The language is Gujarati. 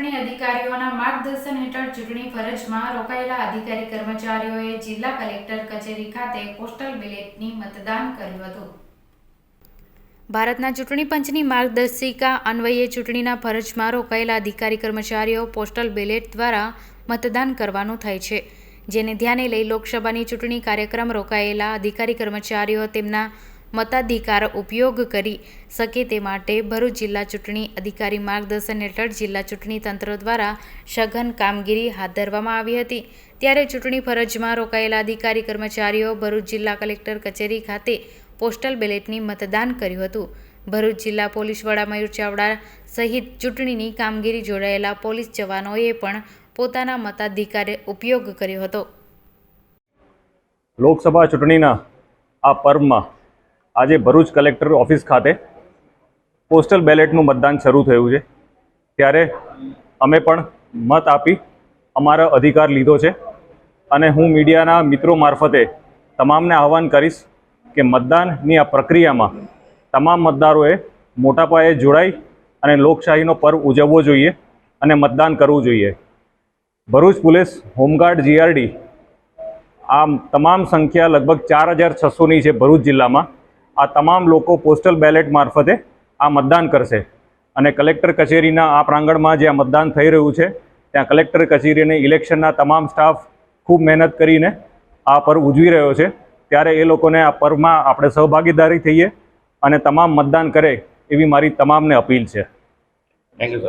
ચૂંટણી અધિકારીઓના માર્ગદર્શન હેઠળ ચૂંટણી ફરજમાં રોકાયેલા અધિકારી કર્મચારીઓએ જિલ્લા કલેક્ટર કચેરી ખાતે પોસ્ટલ બેલેટની મતદાન કર્યું હતું। ભારતના ચૂંટણી પંચની માર્ગદર્શિકા અન્વયે ચૂંટણીના ફરજમાં રોકાયેલા અધિકારી કર્મચારીઓ પોસ્ટલ બેલેટ દ્વારા મતદાન કરવાનું થાય છે, જેને ધ્યાને લઈ લોકસભાની ચૂંટણી કાર્યક્રમ રોકાયેલા અધિકારી કર્મચારીઓ તેમના મતાધિકાર ઉપયોગ કરી શકે તે માટે ભરૂચ જિલ્લા ચૂંટણી અધિકારી માર્ગદર્શન હેઠળ જિલ્લા ચૂંટણી તંત્ર દ્વારા સઘન કામગીરી હાથ ધરવામાં આવી હતી। ત્યારે ચૂંટણી ફરજમાં રોકાયેલા અધિકારી કર્મચારીઓ ભરૂચ જિલ્લા કલેક્ટર કચેરી ખાતે પોસ્ટલ બેલેટની મતદાન કર્યું હતું। ભરૂચ જિલ્લા પોલીસ વડા મયુર ચાવડા સહિત ચૂંટણીની કામગીરી જોડાયેલા પોલીસ જવાનોએ પણ પોતાના મતાધિકાર ઉપયોગ કર્યો હતો। લોકસભા ચૂંટણીના આ પર્વમાં આજે ભરૂચ કલેક્ટર ઓફિસ ખાતે પોસ્ટલ બેલેટનું મતદાન શરૂ થયું છે। ત્યારે અમે પણ મત આપી અમારો અધિકાર લીધો છે અને હું મીડિયાના મિત્રો મારફતે તમામને આહવાન કરીશ કે મતદાનની આ પ્રક્રિયામાં તમામ મતદારોએ મોટા પાયે જોડાઈ અને લોકશાહીનો પર્વ ઉજવવો જોઈએ અને મતદાન કરવું જોઈએ। ભરૂચ પોલીસ, હોમગાર્ડ, જીઆરડી આ તમામ સંખ્યા લગભગ 4600ની છે ભરૂચ જિલ્લામાં। આ તમામ લોકો પોસ્ટલ બેલેટ મારફતે આ મતદાન કરશે અને કલેક્ટર કચેરીના આ પ્રાંગણમાં જે આ મતદાન થઈ રહ્યું છે ત્યાં કલેક્ટર કચેરી અને ઇલેક્શનના તમામ સ્ટાફ ખૂબ મહેનત કરીને આ પર્વ ઉજવી રહ્યો છે। ત્યારે એ લોકોને આ પર્વમાં આપણે સહભાગીદારી થઈએ અને તમામ મતદાન કરે એવી મારી તમામને અપીલ છે। Thank you sir.